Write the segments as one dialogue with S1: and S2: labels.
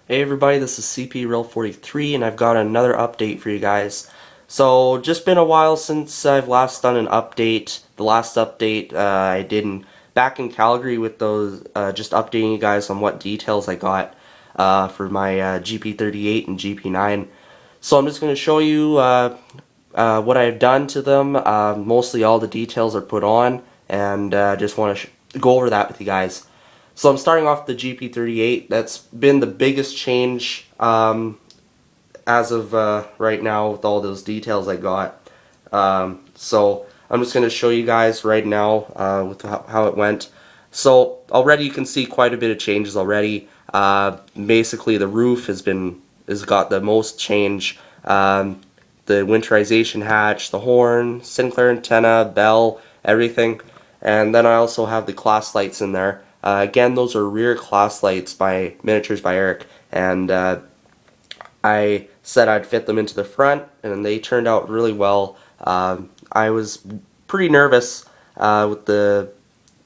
S1: Hey everybody, this is CPR43 and I've got another update for you guys. So, just been a while since I've last done an update. The last update I did back in Calgary with those, just updating you guys on what details I got for my GP38 and GP9. So I'm just going to show you what I've done to them. Mostly all the details are put on, and just want to go over that with you guys. So I'm starting off the GP38. That's been the biggest change as of right now with all those details I got. So I'm just going to show you guys right now with how it went. So already you can see quite a bit of changes already. Basically the roof has got the most change. The winterization hatch, the horn, Sinclair antenna, bell, everything. And then I also have the class lights in there. Again, those are rear class lights by Miniatures by Eric, and I said I'd fit them into the front, and they turned out really well. I was pretty nervous with the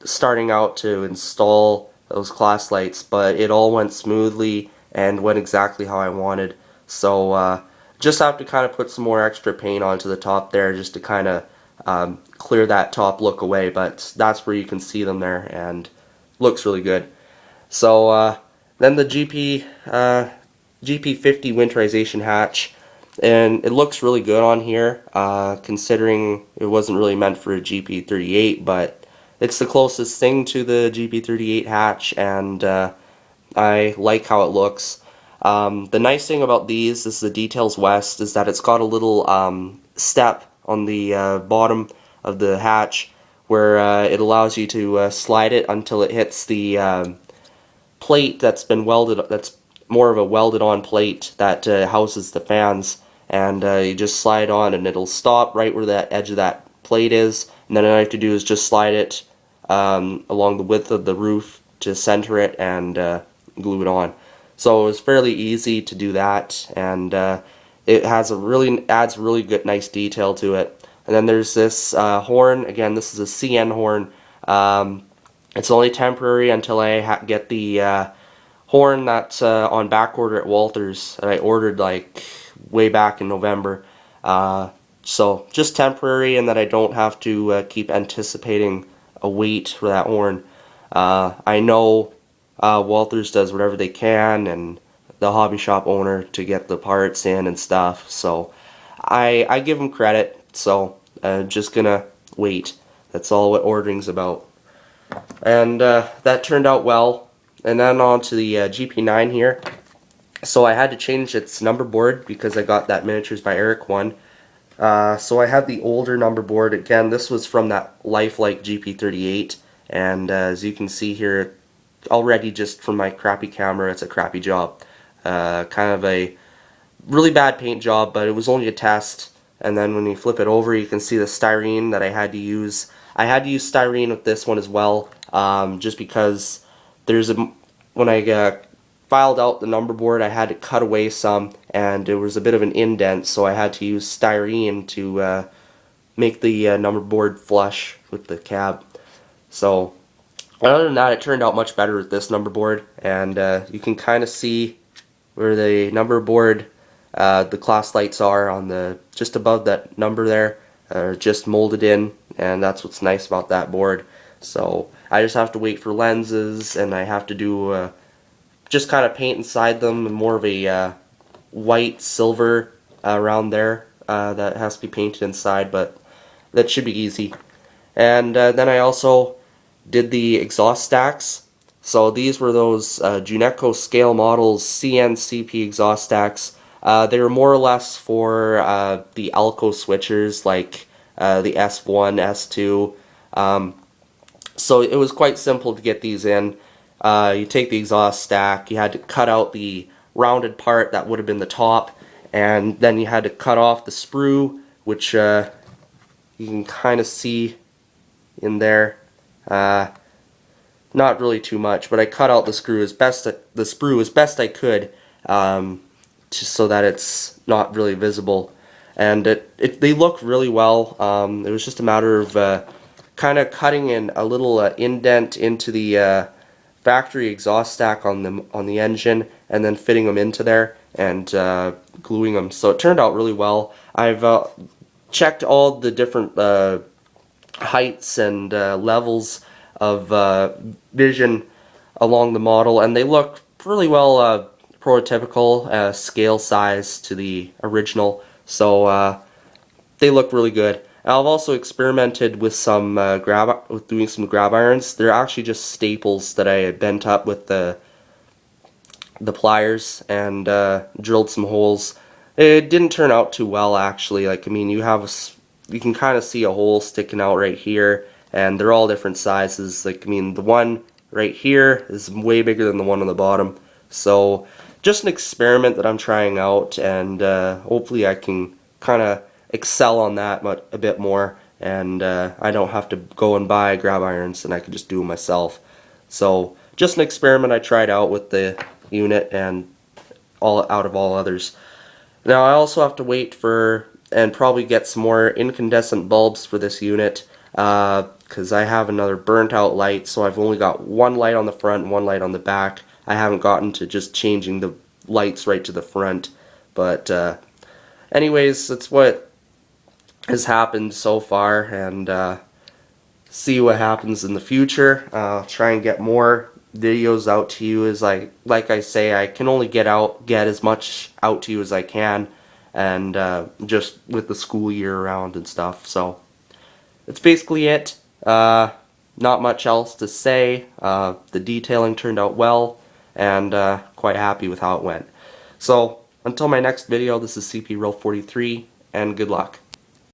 S1: starting out to install those class lights, but it all went smoothly and went exactly how I wanted. So just have to kind of put some more extra paint onto the top there just to kind of clear that top look away, but that's where you can see them there, and looks really good. So then the GP50 winterization hatch, and it looks really good on here considering it wasn't really meant for a GP38, but it's the closest thing to the GP38 hatch, and I like how it looks. The nice thing about these, this is the Details West, is that it's got a little step on the bottom of the hatch where it allows you to slide it until it hits the plate that's been welded, that's more of a welded on plate that houses the fans, and you just slide on and it'll stop right where that edge of that plate is, and then all I have to do is just slide it along the width of the roof to center it and glue it on. So it was fairly easy to do that, and it has adds really good, nice detail to it. And then there's this horn. Again, this is a CN horn. It's only temporary until I get the horn that's on back order at Walters that I ordered like way back in November. So just temporary, and that I don't have to keep anticipating a wait for that horn. I know Walters does whatever they can, and the hobby shop owner, to get the parts in and stuff. So I give them credit. So just gonna wait. That's all what ordering's about. And that turned out well. And then on to the GP9 here. So I had to change its number board because I got that Miniatures by Eric one. So I had the older number board. Again, this was from that lifelike GP38, and as you can see here, already just from my crappy camera, it's a crappy job. Kind of a really bad paint job, but it was only a test. And then when you flip it over, you can see the styrene that I had to use. I had to use styrene with this one as well, just because when I filed out the number board, I had to cut away some, and there was a bit of an indent, so I had to use styrene to make the number board flush with the cab. So other than that, it turned out much better with this number board, and you can kind of see where the number board, the class lights are on the just above that number there, just molded in, and that's what's nice about that board. So I just have to wait for lenses, and I have to do just kind of paint inside them, more of a white silver around there that has to be painted inside, but that should be easy. And then I also did the exhaust stacks. So these were those Juneco scale models CNCP exhaust stacks. They were more or less for the Alco switchers, like the S1, S2. So it was quite simple to get these in. You take the exhaust stack, you had to cut out the rounded part that would have been the top, and then you had to cut off the sprue, which you can kind of see in there. Not really too much, but I cut out the sprue as best I could, just so that it's not really visible. And they look really well. It was just a matter of kind of cutting in a little indent into the factory exhaust stack on the engine, and then fitting them into there and gluing them. So it turned out really well. I've checked all the different heights and levels of vision along the model, and they look really well prototypical, scale size to the original, so they look really good. I've also experimented with some doing some grab irons. They're actually just staples that I had bent up with the pliers and drilled some holes. It didn't turn out too well, actually. Like, I mean, you can kind of see a hole sticking out right here, and they're all different sizes. Like, I mean, the one right here is way bigger than the one on the bottom. So just an experiment that I'm trying out, and hopefully I can kind of excel on that a bit more, and I don't have to go and buy grab irons, and I can just do them myself. So just an experiment I tried out with the unit, and out of all others. Now I also have to wait for and probably get some more incandescent bulbs for this unit, because I have another burnt out light, so I've only got one light on the front and one light on the back. I haven't gotten to just changing the lights right to the front, but anyways, that's what has happened so far, and see what happens in the future. I'll try and get more videos out to you. As like I say, I can only get as much out to you as I can, and just with the school year around and stuff. So that's basically it. Not much else to say. The detailing turned out well, and quite happy with how it went. So until my next video, this is CPRO43, and good luck.